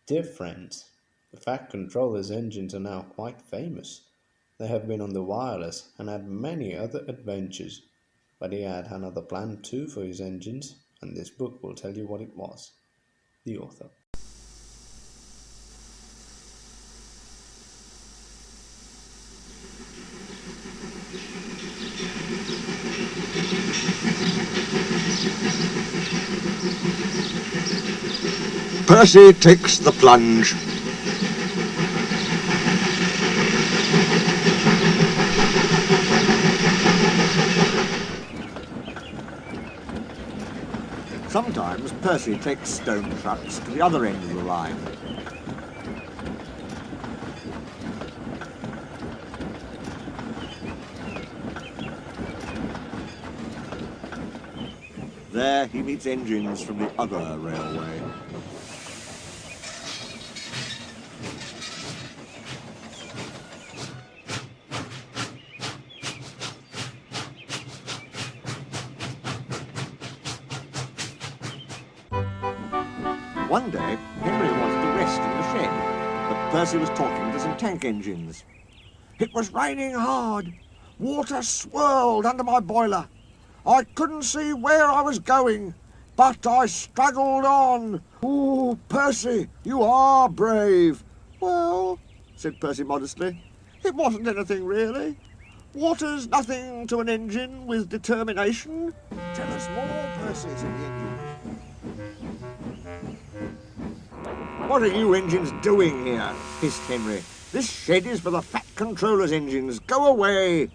Dear friends, the Fat Controller's engines are now quite famous. They have been on the wireless and had many other adventures, but he had another plan too for his engines, and this book will tell you what it was. The author. Percy takes the plunge. Sometimes Percy takes stone trucks to the other end of the line. There he meets engines from the other railway. One day, Henry wanted to rest in the shed, but Percy was talking to some tank engines. It was raining hard. Water swirled under my boiler. I couldn't see where I was going, but I struggled on. Ooh, Percy, you are brave. Well, said Percy modestly, it wasn't anything really. Water's nothing to an engine with determination. Tell us more, Percy, said the engine. What are you engines doing here? Hissed Henry. This shed is for the Fat Controller's engines. Go away!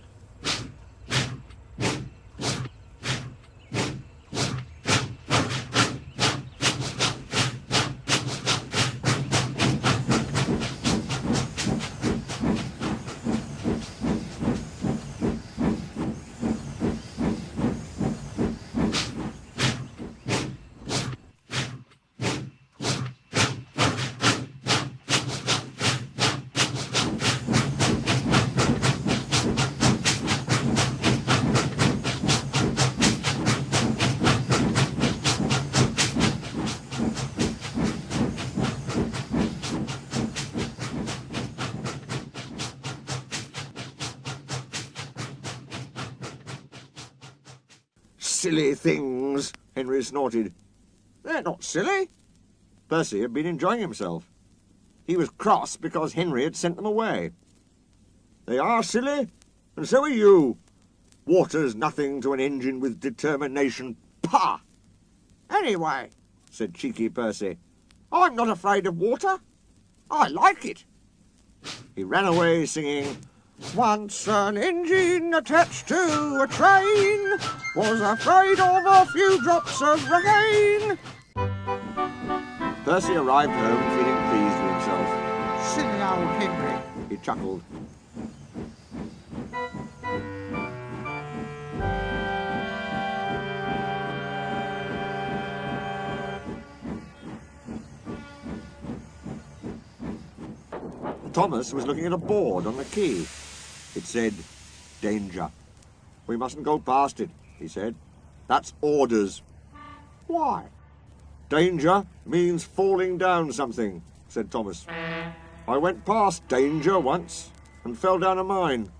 Silly things, Henry snorted. They're not silly. Percy had been enjoying himself. He was cross because Henry had sent them away. They are silly, and so are you. Water's nothing to an engine with determination. Pah! Anyway, said cheeky Percy, I'm not afraid of water. I like it. He ran away singing, once an engine attached to a train was afraid of a few drops of rain. Percy arrived home feeling pleased with himself. Silly old Henry, he chuckled. Thomas was looking at a board on the quay. It said, danger. We mustn't go past it, he said. That's orders. Why? Danger means falling down something, said Thomas. I went past danger once and fell down a mine.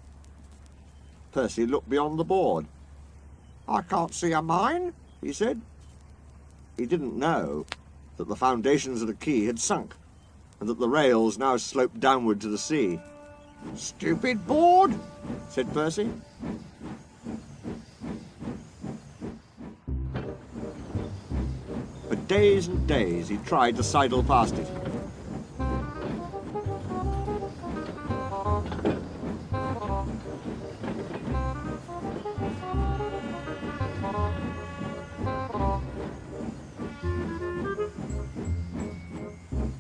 Percy looked beyond the board. I can't see a mine, he said. He didn't know that the foundations of the quay had sunk and that the rails now sloped downward to the sea. Stupid board, said Percy. For days and days he tried to sidle past it.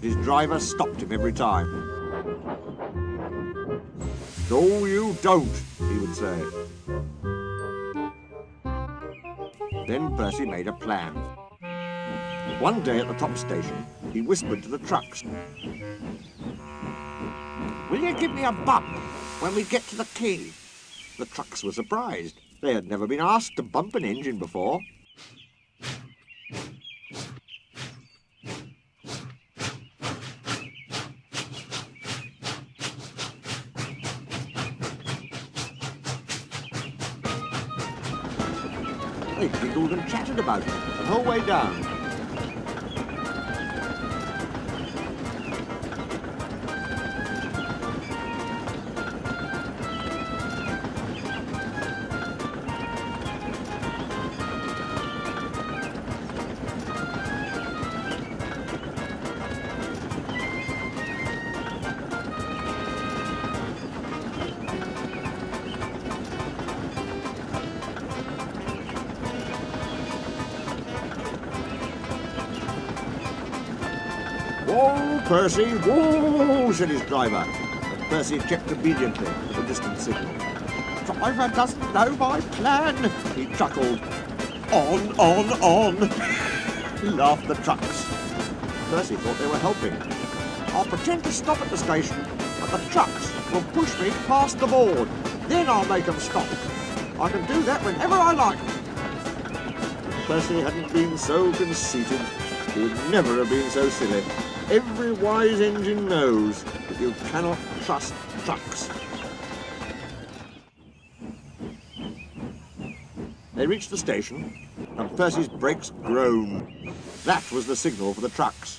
His driver stopped him every time. No, you don't, he would say. Then Percy made a plan. One day at the top station, he whispered to the trucks. Will you give me a bump when we get to the quay? The trucks were surprised. They had never been asked to bump an engine before. they giggled and chatted about it the whole way down. "Whoa, Percy, whoa," said his driver. But Percy checked obediently at the distant signal. "Driver doesn't know my plan," he chuckled. On. Laughed the trucks. Percy thought they were helping. "I'll pretend to stop at the station, but the trucks will push me past the board. Then I'll make them stop. I can do that whenever I like." If Percy hadn't been so conceited, he would never have been so silly. Every wise engine knows that you cannot trust trucks. They reached the station, and Percy's brakes groaned. That was the signal for the trucks.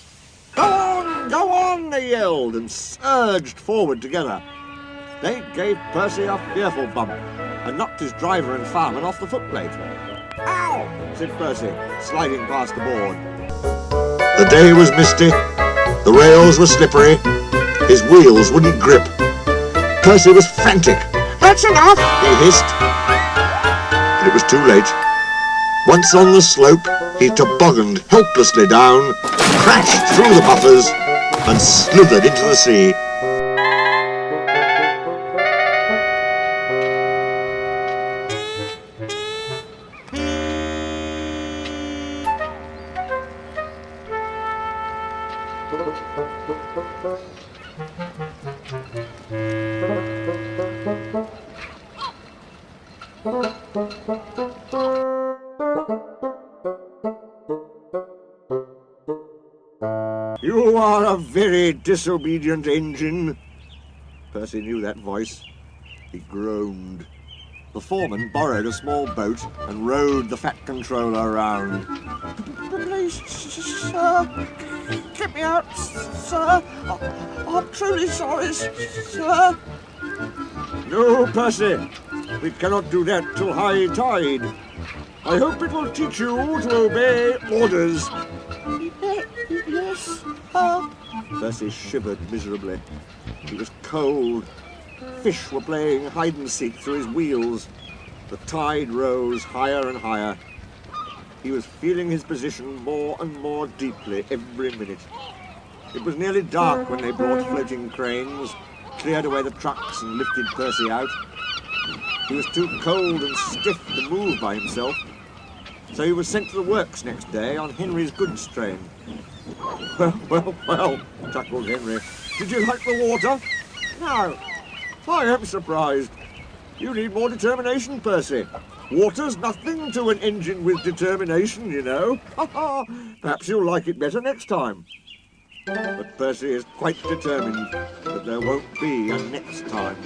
Go on, they yelled, and surged forward together. They gave Percy a fearful bump, and knocked his driver and fireman off the footplate. "Ow!" said Percy, sliding past the board. The day was misty, the rails were slippery, his wheels wouldn't grip. Percy was frantic. "That's enough," he hissed. But it was too late. Once on the slope, he tobogganed helplessly down, crashed through the buffers, and slithered into the sea. "You are a very disobedient engine." Percy knew that voice. He groaned. The foreman borrowed a small boat and rowed the fat controller around. "Please, sir, get me out, sir. I'm truly sorry, sir." "No, Percy, we cannot do that till high tide. I hope it will teach you to obey orders." "Yes, sir." Percy shivered miserably. He was cold. Fish were playing hide-and-seek through his wheels. The tide rose higher and higher. He was feeling his position more and more deeply every minute. It was nearly dark when they brought floating cranes, cleared away the trucks and lifted Percy out. He was too cold and stiff to move by himself, so he was sent to the works next day on Henry's goods train. Well, chuckled Henry. "Did you like the water?" "No." "I am surprised. You need more determination, Percy. Water's nothing to an engine with determination, you know. Perhaps you'll like it better next time." But Percy is quite determined that there won't be a next time.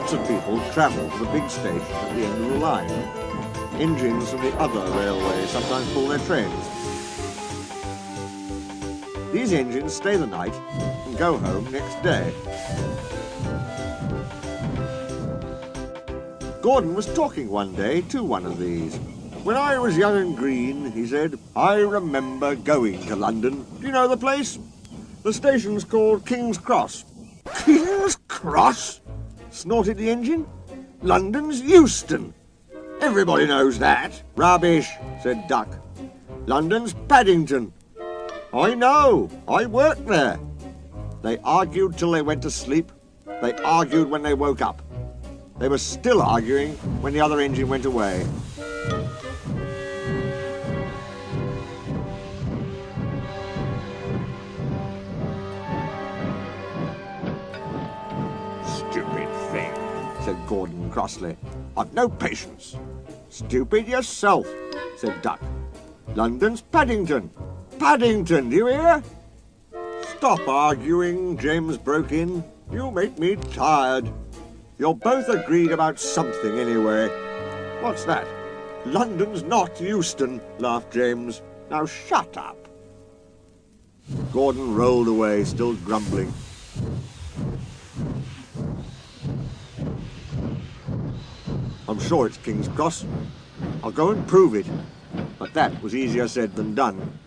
Lots of people travel to the big station at the end of the line. Engines from the other railways sometimes pull their trains. These engines stay the night and go home next day. Gordon was talking one day to one of these. "When I was young and green," he said, "I remember going to London. Do you know the place? The station's called King's Cross." "King's Cross?" snorted the engine. "London's Euston. Everybody knows that." "Rubbish," said Duck. "London's Paddington." "I know. I worked there." They argued till they went to sleep. They argued when they woke up. They were still arguing when the other engine went away. "Stupid thing," said Gordon crossly. "I've no patience." "Stupid yourself," said Duck. "London's Paddington. Paddington, do you hear?" "Stop arguing," James broke in. "You make me tired. You're both agreed about something anyway." "What's that?" "London's not Euston," laughed James. "Now shut up." Gordon rolled away, still grumbling. "I'm sure it's King's Cross. I'll go and prove it." But that was easier said than done.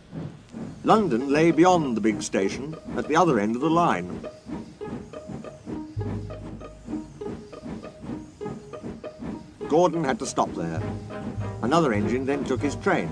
London lay beyond the big station, at the other end of the line. Gordon had to stop there. Another engine then took his train.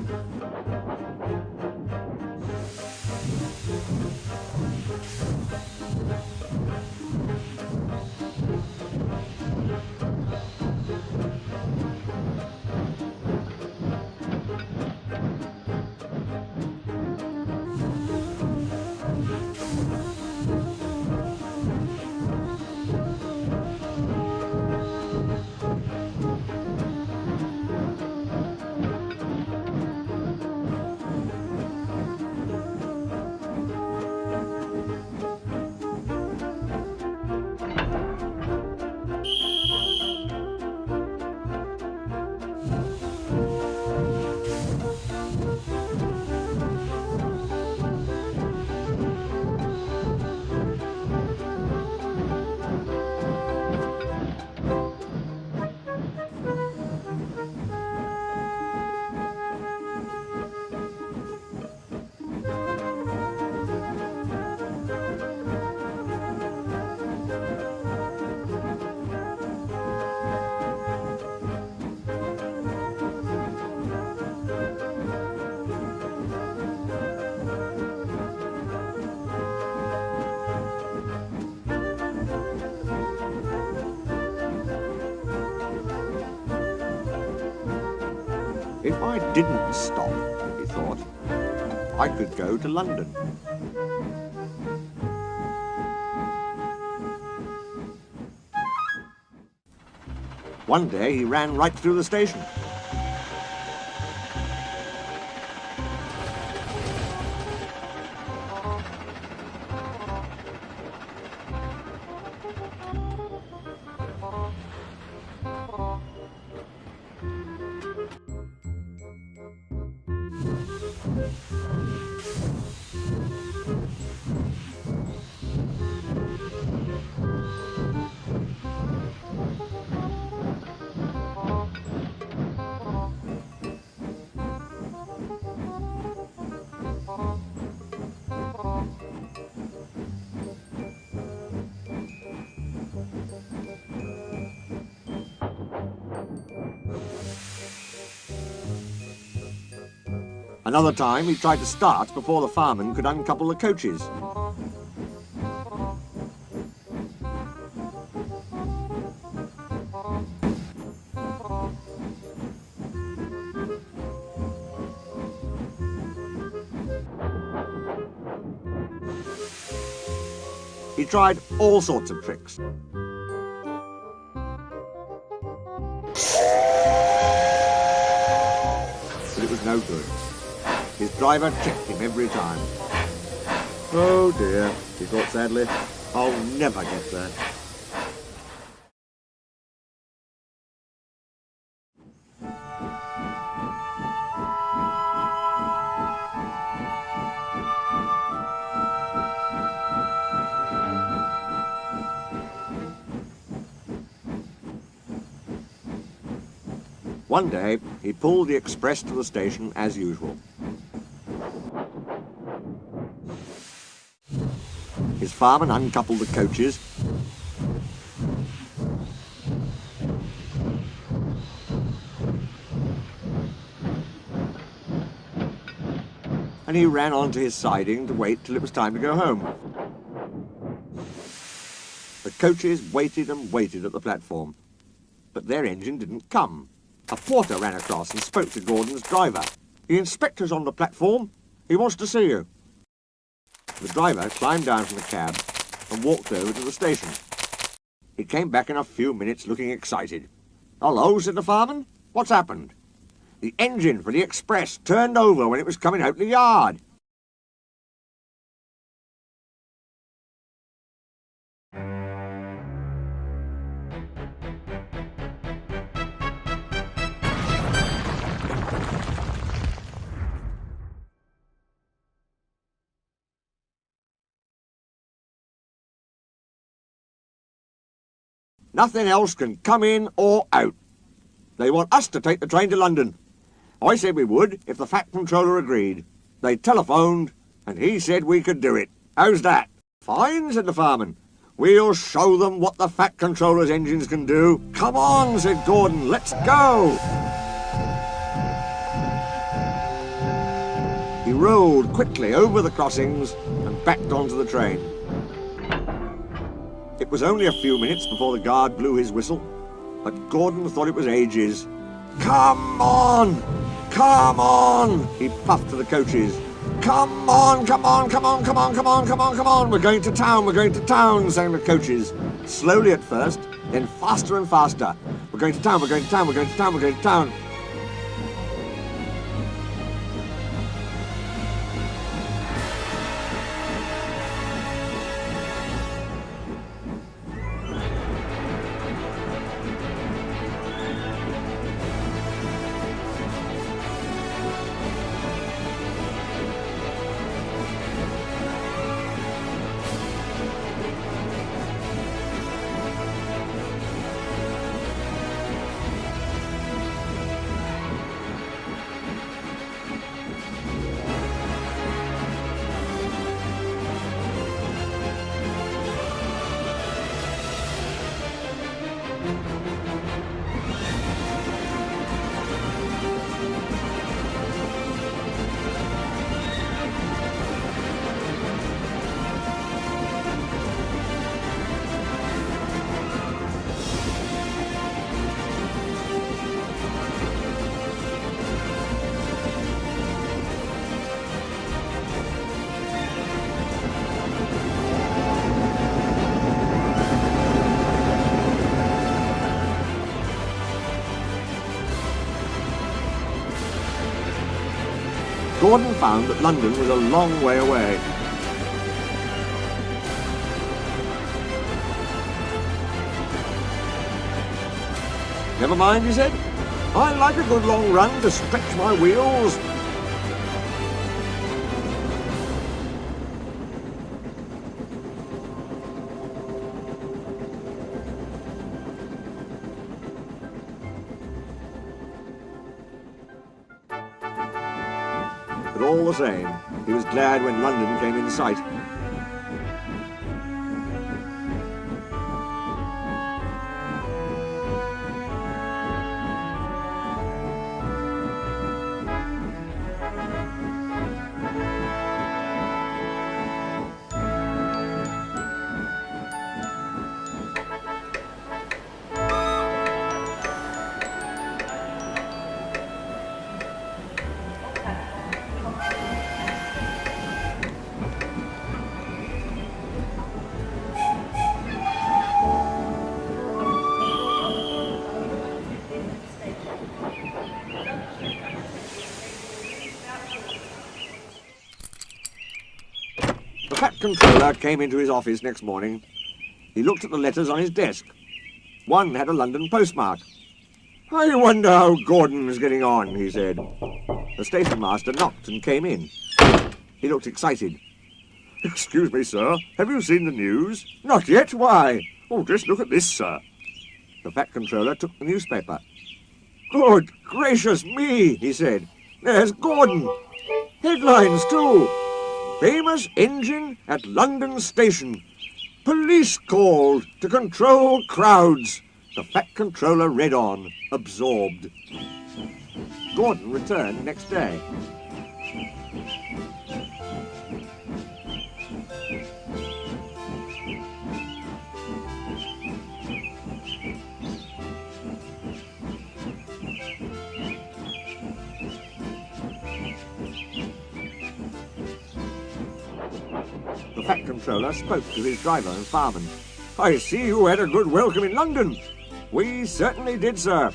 If I didn't stop, he thought, I could go to London. One day he ran right through the station. Another time he tried to start before the fireman could uncouple the coaches. He tried all sorts of tricks. But it was no good. His driver checked him every time. "Oh dear," he thought sadly, "I'll never get there." One day, he pulled the express to the station as usual. His fireman uncoupled the coaches, and he ran onto his siding to wait till it was time to go home. The coaches waited and waited at the platform, but their engine didn't come. A porter ran across and spoke to Gordon's driver. "The inspector's on the platform. He wants to see you." The driver climbed down from the cab and walked over to the station. He came back in a few minutes looking excited. "Hello," said the fireman. "What's happened?" "The engine for the express turned over when it was coming out the yard." Nothing else can come in or out. They want us to take the train to London. I said we would if the Fat Controller agreed. They telephoned, and he said we could do it. How's that? "Fine," said the fireman. "We'll show them what the Fat Controller's engines can do." "Come on," said Gordon, "let's go." He rolled quickly over the crossings and backed onto the train. It was only a few minutes before the guard blew his whistle, but Gordon thought it was ages. "Come on! Come on!" he puffed to the coaches. "Come on, come on, come on, come on, come on, come on, come on! We're going to town, we're going to town," sang the coaches. Slowly at first, then faster and faster. "We're going to town, we're going to town, we're going to town, we're going to town." Gordon found that London was a long way away. "Never mind," he said. "I like a good long run to stretch my wheels." But all the same, he was glad when London came in sight. The Fat Controller came into his office next morning. He looked at the letters on his desk. One had a London postmark. "I wonder how Gordon's getting on," he said. The station master knocked and came in. He looked excited. "Excuse me, sir, have you seen the news?" "Not yet, why?" "Oh, just look at this, sir." The Fat Controller took the newspaper. Good gracious me, he said. There's Gordon. Headlines too. Famous engine at London station. Police called to control crowds. The Fat Controller read on, absorbed. Gordon returned next day. The Fat Controller spoke to his driver and fireman. I see you had a good welcome in London. We certainly did, sir.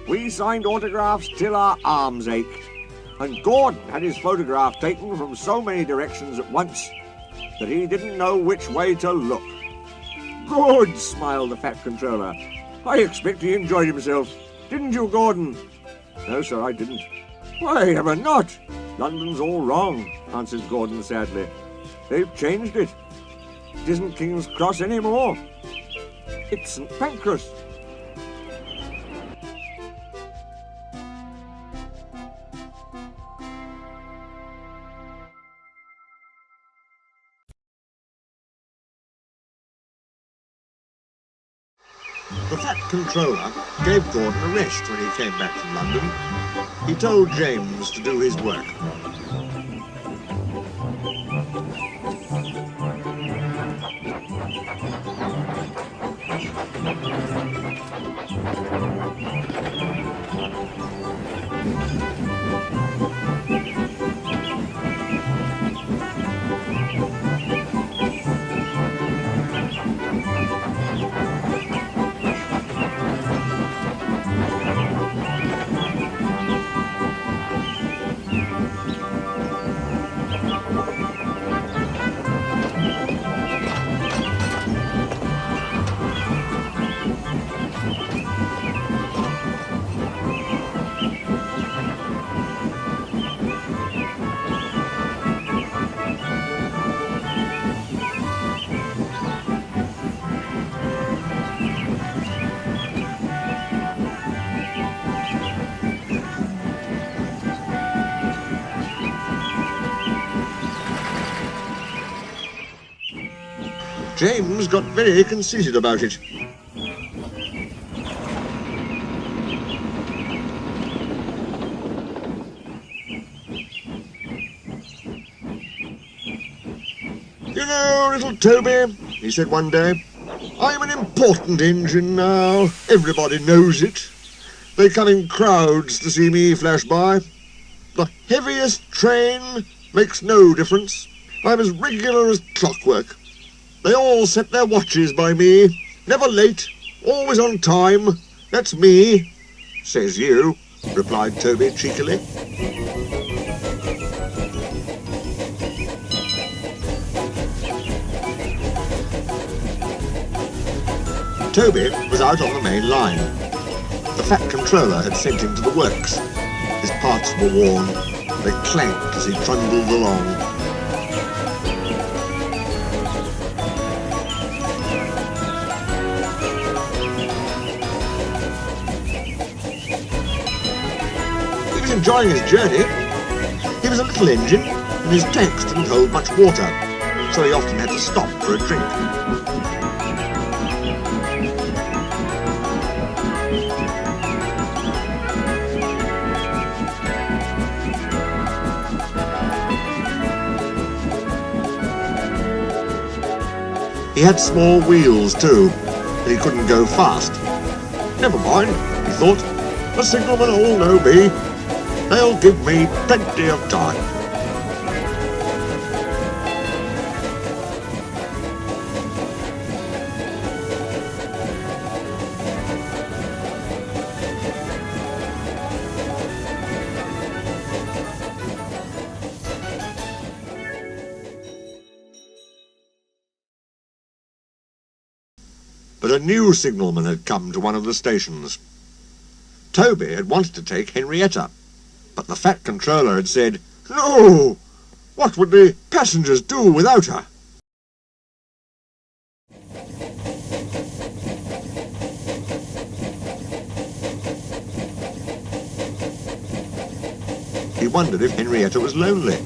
We signed autographs till our arms ached. And Gordon had his photograph taken from so many directions at once that he didn't know which way to look. Good, smiled the Fat Controller. I expect he enjoyed himself. Didn't you, Gordon? No, sir, I didn't. Why ever not? London's all wrong, answered Gordon sadly. They've changed it. It isn't King's Cross anymore. It's St. Pancras. The Fat Controller gave Gordon a rest when he came back from London. He told James to do his work. James got very conceited about it. You know, little Toby, he said one day, I'm an important engine now. Everybody knows it. They come in crowds to see me flash by. The heaviest train makes no difference. I'm as regular as clockwork. They all set their watches by me. Never late, always on time. That's me. Says you, replied Toby cheekily. Toby was out on the main line. The Fat Controller had sent him to the works. His parts were worn. They clanked as he trundled along. Enjoying his journey. He was a little engine, and his tanks didn't hold much water, so he often had to stop for a drink. He had small wheels too, and he couldn't go fast. Never mind, he thought, the signalmen all know me. They'll give me plenty of time. But a new signalman had come to one of the stations. Toby had wanted to take Henrietta, but the Fat Controller had said, "No! What would the passengers do without her?" He wondered if Henrietta was lonely.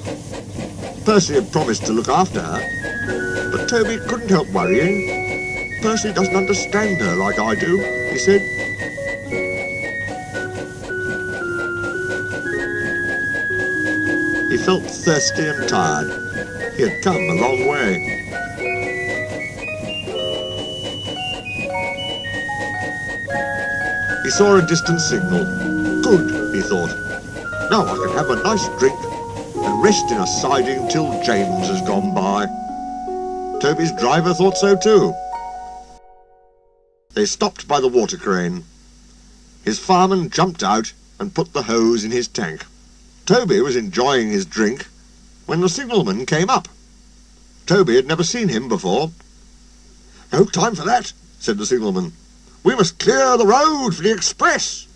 Percy had promised to look after her, but Toby couldn't help worrying. Percy doesn't understand her like I do, he said. He felt thirsty and tired. He had come a long way. He saw a distant signal. Good, he thought. Now I can have a nice drink and rest in a siding till James has gone by. Toby's driver thought so too. They stopped by the water crane. His fireman jumped out and put the hose in his tank. Toby was enjoying his drink when the signalman came up. Toby had never seen him before. "No time for that," said the signalman. "We must clear the road for the express."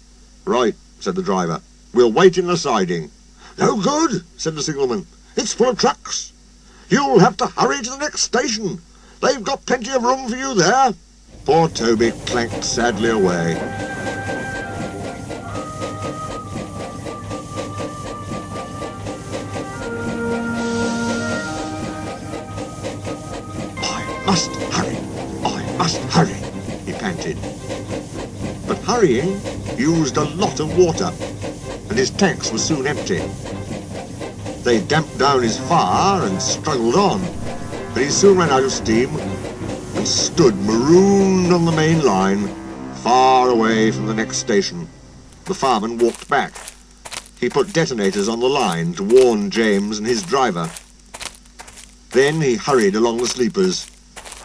"Right," said the driver. "We'll wait in the siding." "No good," said the signalman. "It's full of trucks. You'll have to hurry to the next station. They've got plenty of room for you there." Poor Toby clanked sadly away. I must hurry, he panted. But hurrying used a lot of water, and his tanks were soon empty. They damped down his fire and struggled on, but he soon ran out of steam and stood marooned on the main line, far away from the next station. The fireman walked back. He put detonators on the line to warn James and his driver. Then he hurried along the sleepers.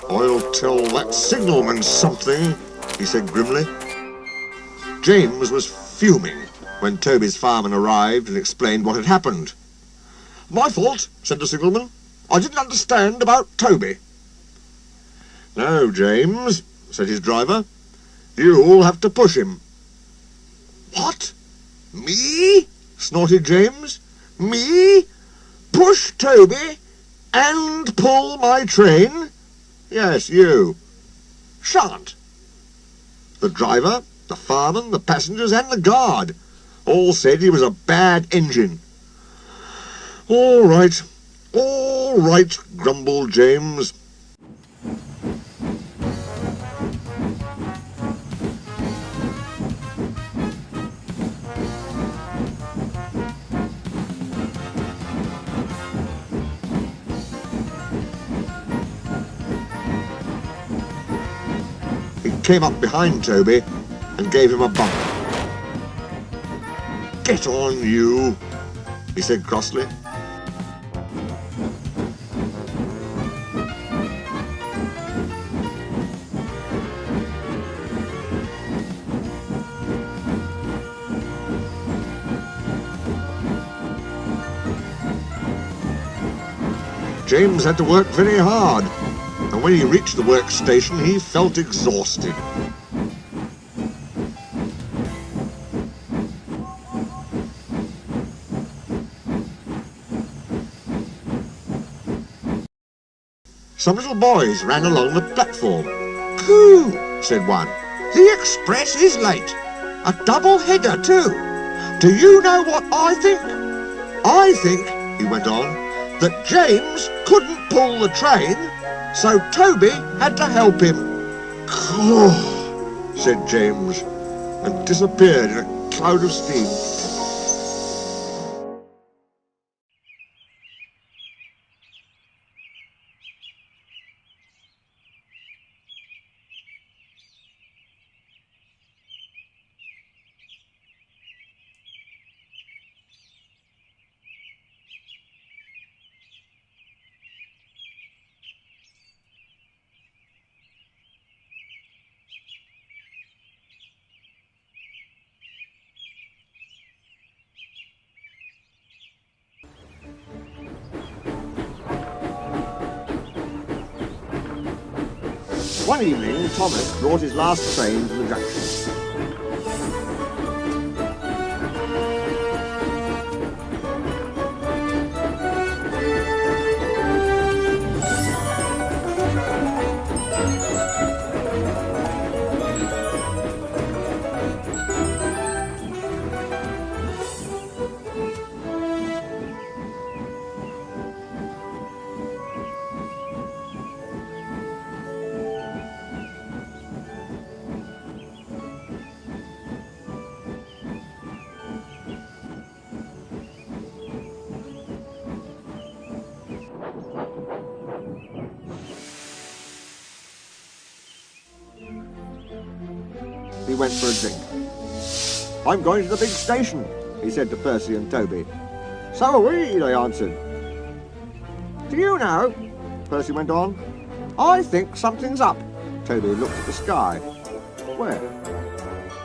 "I'll tell that signalman something," he said grimly. James was fuming when Toby's fireman arrived and explained what had happened. "My fault," said the signalman. "I didn't understand about Toby." "No, James," said his driver. "You'll have to push him." "What? Me?" snorted James. "Me? Push Toby and pull my train?" "Yes, you." "Shan't." The driver, the fireman, the passengers and the guard all said he was a bad engine. All right, grumbled James. He came up behind Toby and gave him a bump. "Get on, you," he said crossly. James had to work very hard, and when he reached the workstation he felt exhausted. Some little boys ran along the platform. "Coo," said one. "The express is late. A double-header, too. Do you know what I think? I think," he went on, "that James couldn't pull the train, so Toby had to help him." "Oh," said James, and disappeared in a cloud of steam. One evening, Thomas brought his last train to the junction. he went for a drink. "I'm going to the big station," he said to Percy and Toby. "So are we," they answered. "Do you know," Percy went on, "I think something's up." Toby looked at the sky. "Where?"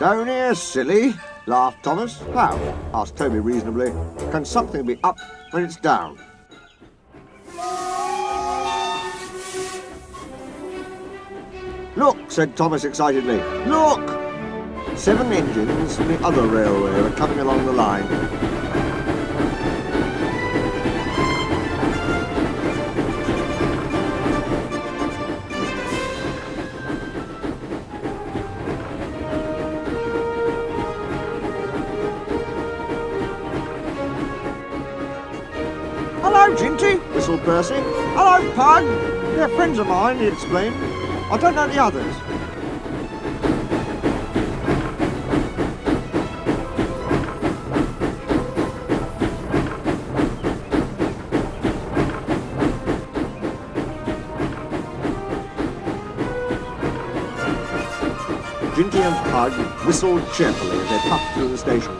"Down here, silly," laughed Thomas. "How?" asked Toby reasonably. "Can something be up when it's down?" "Look," said Thomas excitedly. "Look! 7 engines from the other railway are coming along the line." "Hello, Ginty," whistled Percy. "Hello, Pug. They're friends of mine," he explained. "I don't know the others." Ginty and Pug whistled cheerfully as they puffed through the station.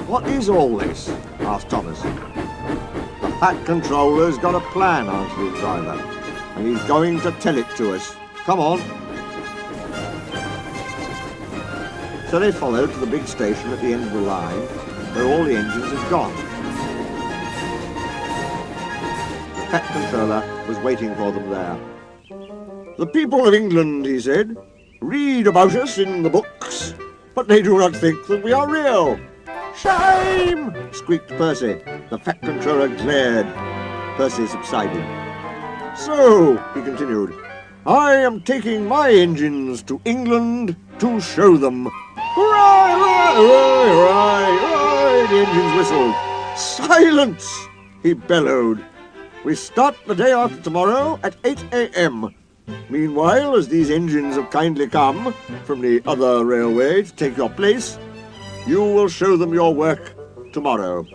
"What is all this?" asked Thomas. "The Fat Controller's got a plan," answered the driver, "and he's going to tell it to us. Come on." So they followed to the big station at the end of the line, where all the engines had gone. The Fat Controller was waiting for them there. "The people of England," he said, "read about us in the books, but they do not think that we are real." "Shame!" squeaked Percy. The Fat Controller glared. Percy subsided. "So," he continued, "I am taking my engines to England to show them. Hooray, hooray, hooray, hooray, hooray!" The engines whistled. "Silence!" he bellowed. "We start the day after tomorrow at 8 a.m. Meanwhile, as these engines have kindly come from the other railway to take your place, you will show them your work tomorrow."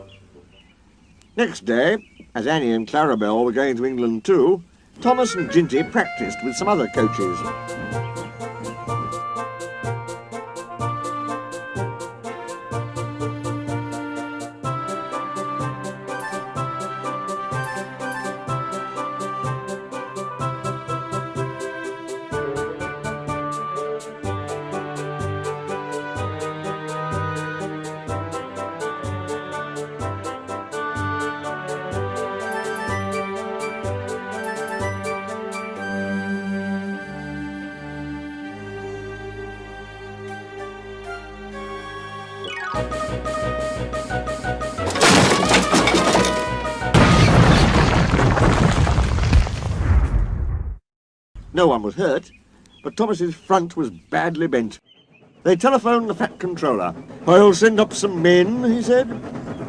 Next day, as Annie and Clarabel were going to England too, Thomas and Ginty practised with some other coaches. No one was hurt, but Thomas's front was badly bent. They telephoned the Fat Controller. "I'll send up some men," he said,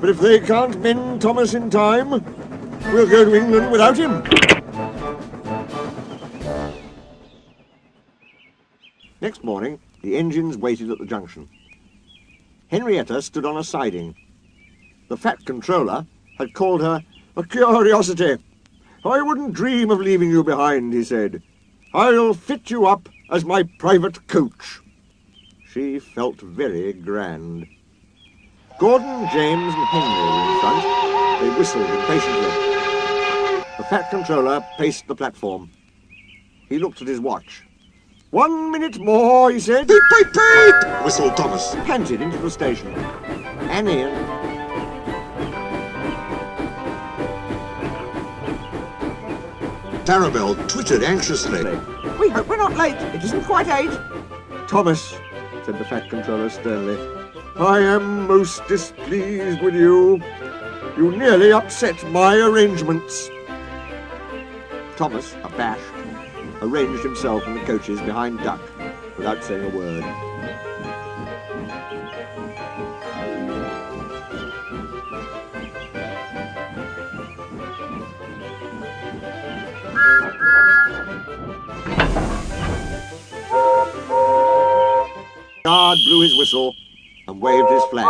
"but if they can't mend Thomas in time, we'll go to England without him." Next morning, the engines waited at the junction. Henrietta stood on a siding. The Fat Controller had called her a curiosity. "I wouldn't dream of leaving you behind," he said. "I'll fit you up as my private coach." She felt very grand. Gordon, James and Henry were in front. They whistled impatiently. The Fat Controller paced the platform. He looked at his watch. "1 minute more," he said. "Beep, beep, beep!" whistled Thomas, panted into the station. Annie and Clarabel twittered anxiously. "We hope we're not late. It isn't quite 8. "Thomas," said the Fat Controller sternly, "I am most displeased with you. You nearly upset my arrangements." Thomas, abashed, arranged himself in the coaches behind Duck without saying a word. Guard blew his whistle, and waved his flag.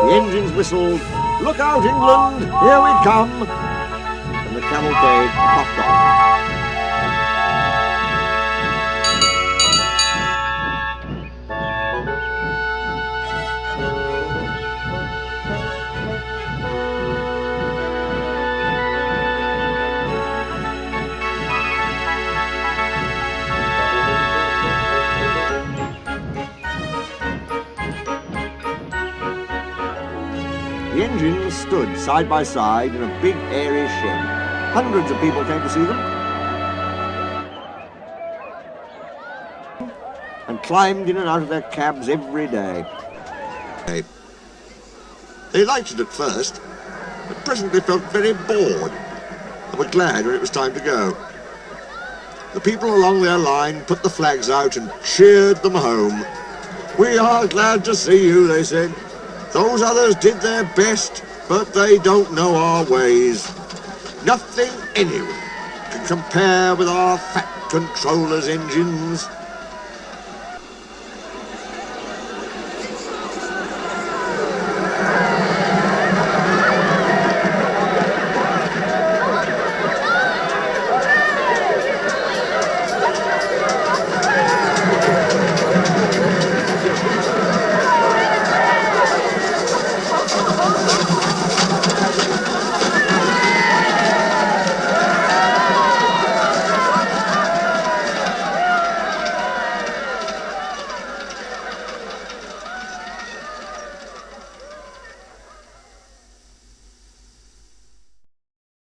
The engines whistled, "Look out, England, here we come!" and the cavalcade puffed off. The engines stood side by side in a big airy shed. Hundreds of people came to see them and climbed in and out of their cabs every day. They liked it at first, but presently felt very bored and were glad when it was time to go. The people along their line put the flags out and cheered them home. "We are glad to see you," they said. "Those others did their best, but they don't know our ways. Nothing anywhere can compare with our Fat Controller's engines."